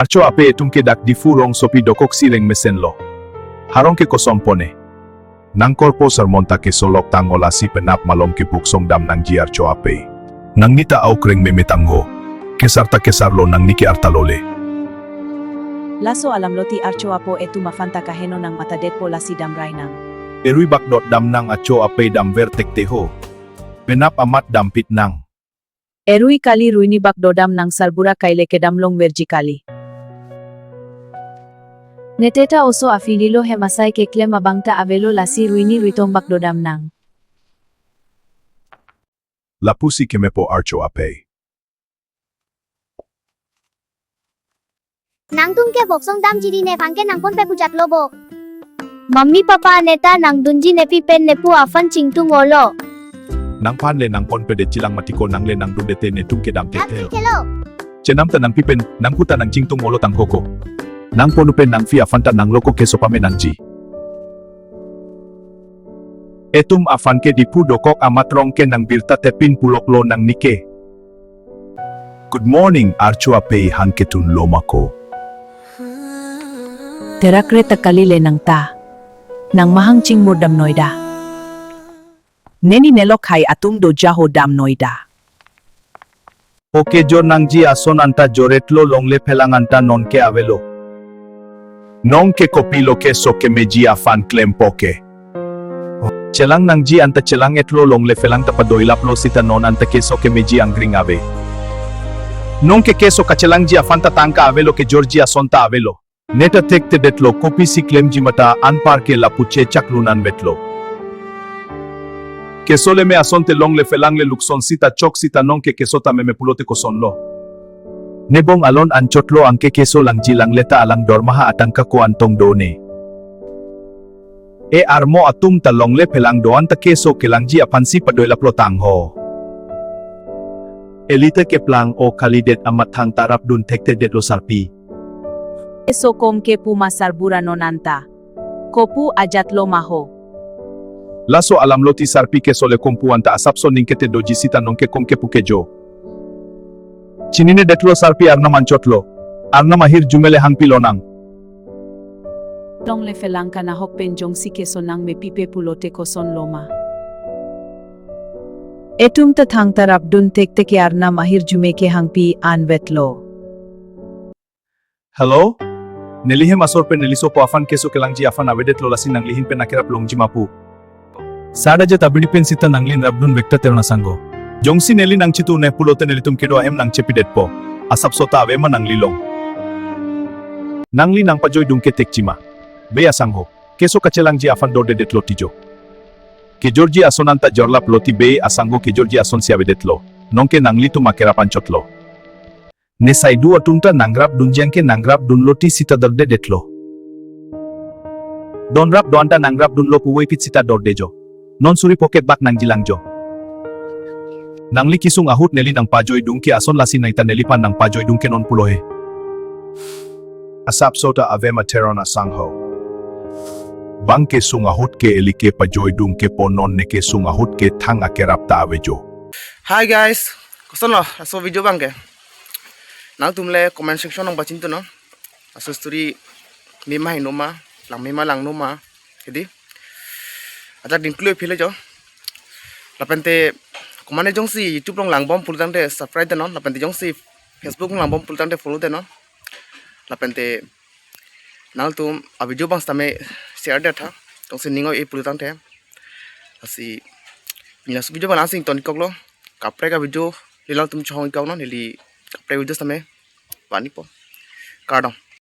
Archo ape etumke dak di furong sopi dokok sireng mesen lo. Harong ke kosong pone. Nang korpo sermonta ke solok tangola si penap malom ke puksong dam nang ji archo ape. Nang nita au kreng memetangho. Kesarta kesarlo nang niki artalole. Laso alam loti archo apo etu mafanta kaheno nang matadet po lasi dam rainang. Erui bakdot dam nang acho ape dam vertek teho. Penap amat dam pit nang. Erui kali ruini bak dodam nang salbura kaile kedamlong verji kali. Neteta oso afililo he masai ke klem abangta avelo lasi ruini ruitong bak dodam nang. Lapusi kemepo archo ape. Nang tumke boksong dam jiri ne fangke nang pon pe pujat lobo. Mummy papa neta nang dunji nepi pen nepu afan cingtung olo. Nang pan le nang pon pede cilang matiko nang le nang dundete ne tumke dam teteo. Hello. Cenam tanang pipen nang kuta nang cingtung olo tang koko. Nang ponupen nang fi afanta nang loko ke sopame nangji. Etum afanke dipu dokok amatrong ke nang birta tepin pulok lo nang nike. Good morning archo ape hanketun lomako. Terakre takalile nang ta. Nang mahang ching mo dam noida. Neni nelok hai atung do jaho dam noida. O Kejor nangji ason anta jorlaplo longle pelang anta non ke avelo. Non ke kopilo ke so ke meji afan klem poke. Celang nangji anta celang etlo longle felang tapadoilaplo sita non anta ke so ke meji anggring ave. Non ke keso kacelang ji afanta tangka avelo ke Georgia sonta avelo. Neta tekte detlo kopi si klem jimata anpar ke lapuche chaklunan betlo. Kesole me asonte longle felangle lukson sita chok sita non ke kesota meme pulote koson lo. Nebong alon anchotlo angke keso langji langleta alang dormaha atangka ko antong done. E armo atum ta longle pelang doan ta keso ke langji apansi padoilaplo tangho. Elite ke plang o kalidet amat hang tarap dun tekte detlo sarpi. Eso kom ke pu masarbura nonanta. Kopu ajat lo maho. Laso alam loti sarpi keso le kompuan ta asapso ningkete doji sita nonke komke pukejo. Chinine detlo sarpi arna manchotlo. Arna mahir jumele hang pilonang. Long le felangka na hok penjong si keso nang me pipe pulote koson loma. Etum ta thang tarap dun tekte ke arna mahir jumeke hangpi anvetlo. Hello? Nelihem asor pe neliso po afan keso kelangji afan avedetlo lasi nang lihin pe nakirap longji mapu. Sada je tabidi pen sita nanglin rabdun vekta terona sango. Jongsi neli nang chitu ne pulote nelitum kedo ahem nang cepidet po. Asap sota avema nang lilong. Nangli nang pajoy dungke tekchima. Beya sangho. Keso kacelangji afan dorde detlo tijo. Kejorji asonanta jorlaplo ti be asango kejorji ason si avedetlo. Nongke nangli tu makerapan chotlo. Ne saidu atunta nangrap dunjangke nangrap dunloti sita dorde detlo. Donrap doanta nangrap dunlo puwoi pit sita dordejo. Non suri poket bak nang jilangjo. Nangli kisung ahut neli nang pajoy dungke ason lasi naita nelipan nang pajoy dungke non pulohe. Asap sota avema terona sangho. Bangke sung ahut ke elike pajoy dungke ponon neke sung ahut ke thang akerap ta avejo. Hi guys, kuson lo, aso video bangke. Nang tumle comment section nang bacin tu no. Aso story mima hinoma, lang mima lang noma. Jadi, ada dinklude pile jo. Lapente kumane jong si YouTube long lang bom pultang de subscribe de no. Lapente jong si Facebook lang bom pultang de follow de no. Lapente nal tum a video bang stame share de tha. Jong si ningo e pultang de. Asi milas video bang asing ton koklo. Kapre ka video lilang tum chong ikaw no nili kapre video stame. Wani po. Kardong.